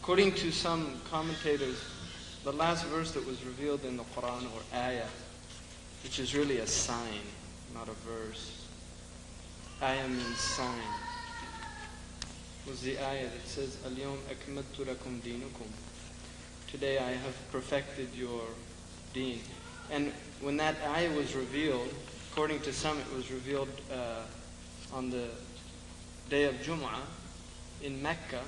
According to some commentators, the last verse that was revealed in the Quran, or ayah, which is really a sign, not a verse. Ayah means sign. Was the ayah that says, "Al-yawm akmaltu lakum deenukum." Today I have perfected your deen. And when that ayah was revealed, according to some it was revealed on the day of Jum'ah in Mecca,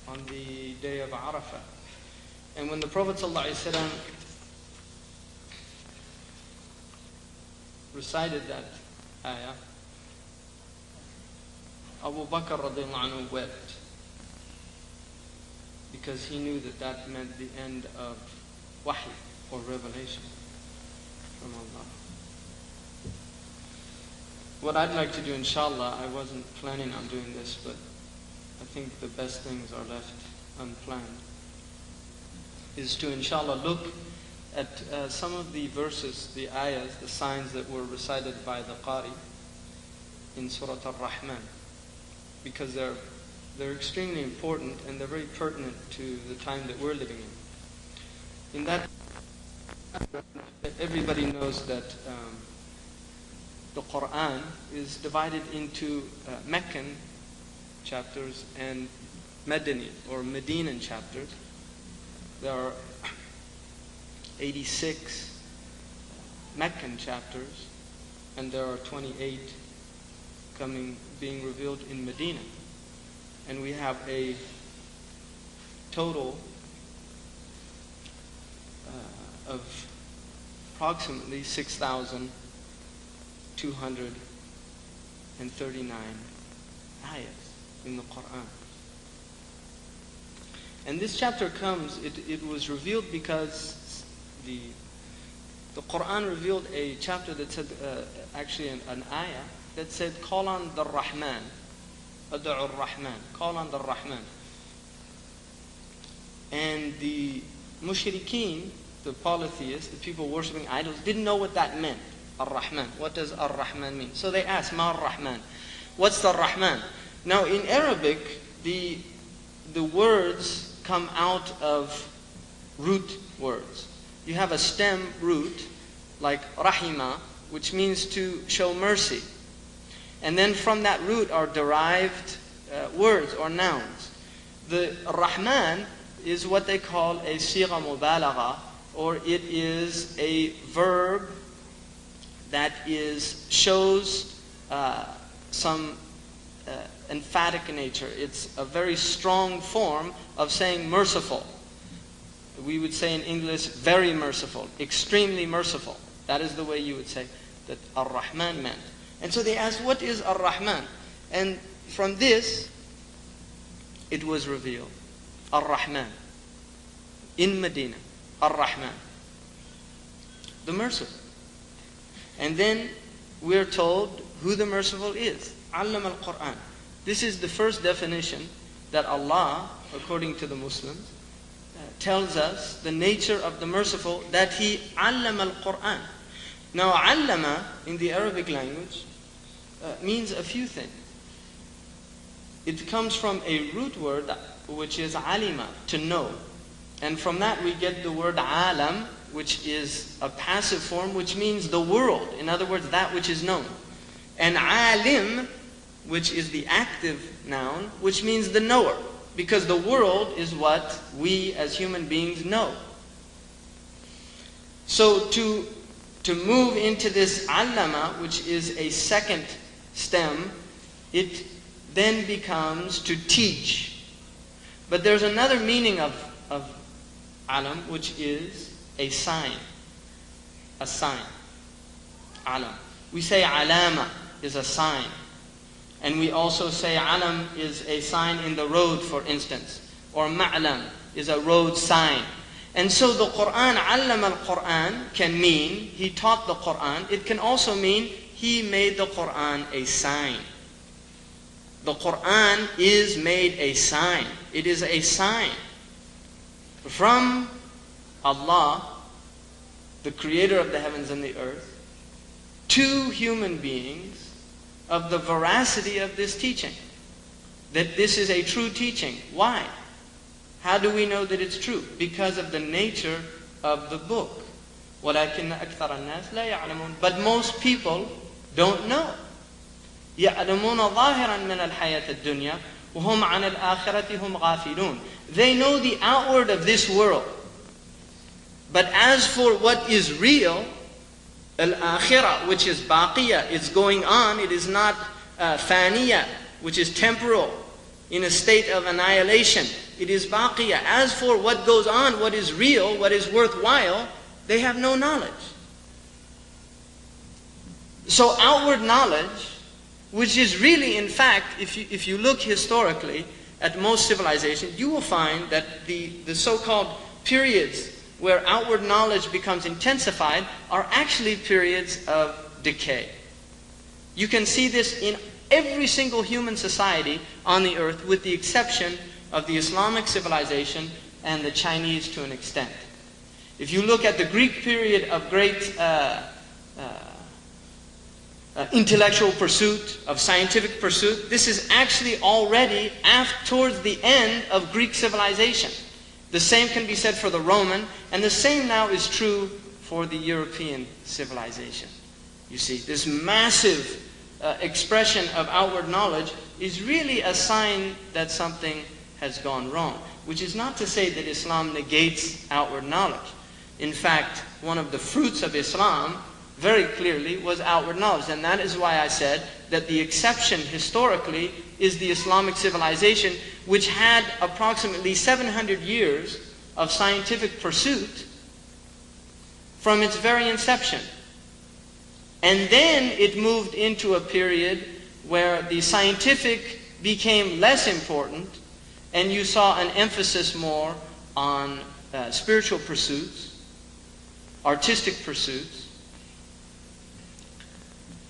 on the day of Arafah. And when the Prophet ﷺ recited that ayah, Abu Bakr radiallahu anhu wept, because he knew that that meant the end of wahy, or revelation from Allah. What I'd like to do, inshallah, I wasn't planning on doing this, but I think the best things are left unplanned, is to, inshallah, look at some of the verses, the ayahs, the signs that were recited by the Qari in Surah Ar-Rahman, because they're extremely important and they're very pertinent to the time that we're living in. In that, everybody knows that the Quran is divided into Meccan chapters and Madani, or Medinan chapters. There are 86 Meccan chapters, and there are 28 being revealed in Medina. And we have a total of approximately 6,239 ayahs in the Quran. And this chapter comes, it was revealed because the Quran revealed a chapter that said, actually an ayah, that said, call on the Rahman, Ad'u ar-Rahman, call on the Rahman. And the mushrikeen, the polytheists, the people worshipping idols, didn't know what that meant, ar-Rahman. What does ar-Rahman mean? So they asked, Ma ar-Rahman? What's the Rahman? Now in Arabic, the words come out of root words. You have a stem root, like rahima, which means to show mercy. And then from that root are derived words or nouns. The Rahman is what they call a sigha mubalagha, or it is a verb that shows some emphatic nature. It's a very strong form of saying merciful. We would say in English, very merciful, extremely merciful. That is the way you would say that Ar-Rahman meant. And so they asked, what is Ar-Rahman? And from this, it was revealed. Ar-Rahman. In Medina. Ar-Rahman. The merciful. And then we're told who the merciful is. Allam al-Quran. This is the first definition that Allah, according to the Muslims, tells us the nature of the merciful, that He allam al-Quran. Now, allama in the Arabic language means a few things. It comes from a root word which is alima, to know. And from that we get the word alam, which is a passive form, which means the world. In other words, that which is known. And alim, which is the active noun, which means the knower. Because the world is what we as human beings know. So to move into this allama, which is a second stem, it then becomes to teach. But there's another meaning of alam, which is a sign. A sign. Alam. We say alama is a sign. And we also say alam is a sign in the road, for instance. Or ma'lam is a road sign. And so the Quran, allam al-Quran, can mean He taught the Quran. It can also mean He made the Quran a sign. The Quran is made a sign. It is a sign from Allah, the creator of the heavens and the earth, to human beings of the veracity of this teaching. that this is a true teaching. Why? How do we know that it's true? Because of the nature of the book. وَلَكِنَّ أَكْثَرَ النَّاسِ لَا يَعْلَمُونَ. But most people don't know. يَعْلَمُونَ ظَاهِرًا مِنَ الْحَيَاةِ الدُّنْيَا وَهُمْ عَنِ الْآخِرَةِ هُمْ غَافِلُونَ. They know the outward of this world. But as for what is real, al-akhirah, which is baqiyah, it's going on, it is not faniyah, which is temporal, in a state of annihilation. It is baqiyah. As for what goes on, what is real, what is worthwhile, they have no knowledge. So outward knowledge, which is really, in fact, if you look historically at most civilizations, you will find that the so-called periods where outward knowledge becomes intensified are actually periods of decay. You can see this in every single human society on the earth, with the exception of the Islamic civilization and the Chinese to an extent. If you look at the Greek period of great intellectual pursuit, of scientific pursuit, this is actually already towards the end of Greek civilization. The same can be said for the Roman, and the same now is true for the European civilization. You see, this massive expression of outward knowledge is really a sign that something has gone wrong, which is not to say that Islam negates outward knowledge. In fact, one of the fruits of Islam very clearly was outward knowledge, and that is why I said that the exception historically is the Islamic civilization, which had approximately 700 years of scientific pursuit from its very inception. And then it moved into a period where the scientific became less important, and you saw an emphasis more on spiritual pursuits, artistic pursuits,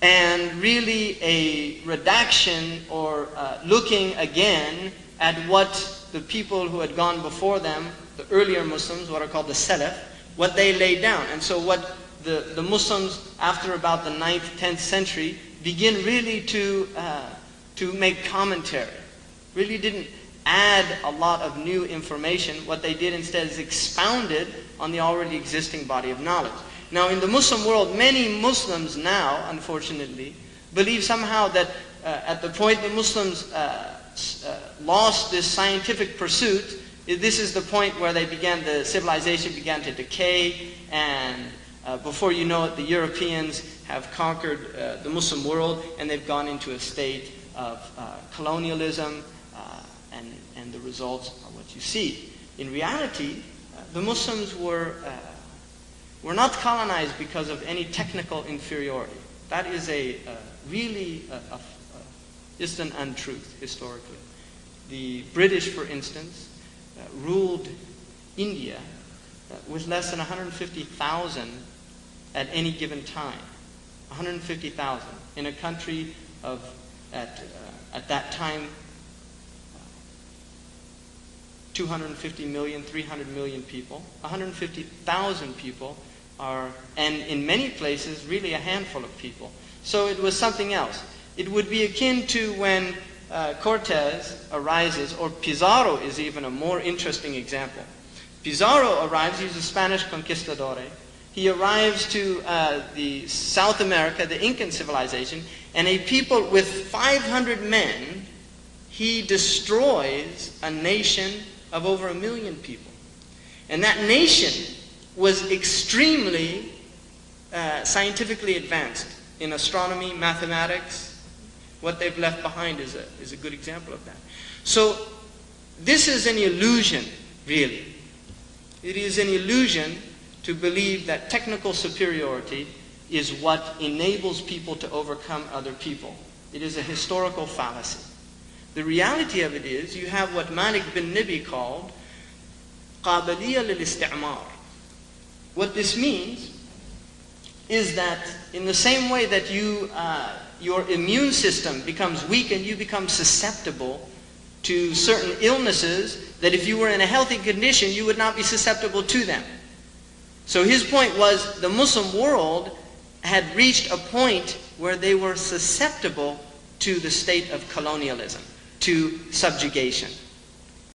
and really a redaction or looking again at what the people who had gone before them, the earlier Muslims, what are called the Salaf, what they laid down. And so what the Muslims, after about the 9th, 10th century, begin really to make commentary. Really didn't add a lot of new information. What they did instead is expounded on the already existing body of knowledge. Now, in the Muslim world, many Muslims now, unfortunately, believe somehow that at the point the Muslims lost this scientific pursuit, this is the point where the civilization began to decay, and before you know it, the Europeans have conquered the Muslim world, and they've gone into a state of colonialism, and the results are what you see. In reality, the Muslims were not colonized because of any technical inferiority. That is really just an untruth historically. The British, for instance, ruled India with less than 150,000 at any given time. 150,000 in a country of, at that time, 250 million, 300 million people. 150,000 people are, and in many places, really a handful of people. So it was something else. It would be akin to when Cortez arises, or Pizarro is even a more interesting example. Pizarro arrives, he's a Spanish conquistador. He arrives to the South America, the Incan civilization, and a people with 500 men, he destroys a nation of over 1 million people. And that nation was extremely scientifically advanced in astronomy, mathematics. What they've left behind is a good example of that. So this is an illusion, really. It is an illusion to believe that technical superiority is what enables people to overcome other people. It is a historical fallacy. The reality of it is, you have what Malik bin Nabi called قابلية للاستعمار. What this means is that in the same way that your immune system becomes weak and you become susceptible to certain illnesses, that if you were in a healthy condition, you would not be susceptible to them. So his point was, the Muslim world had reached a point where they were susceptible to the state of colonialism. to subjugation.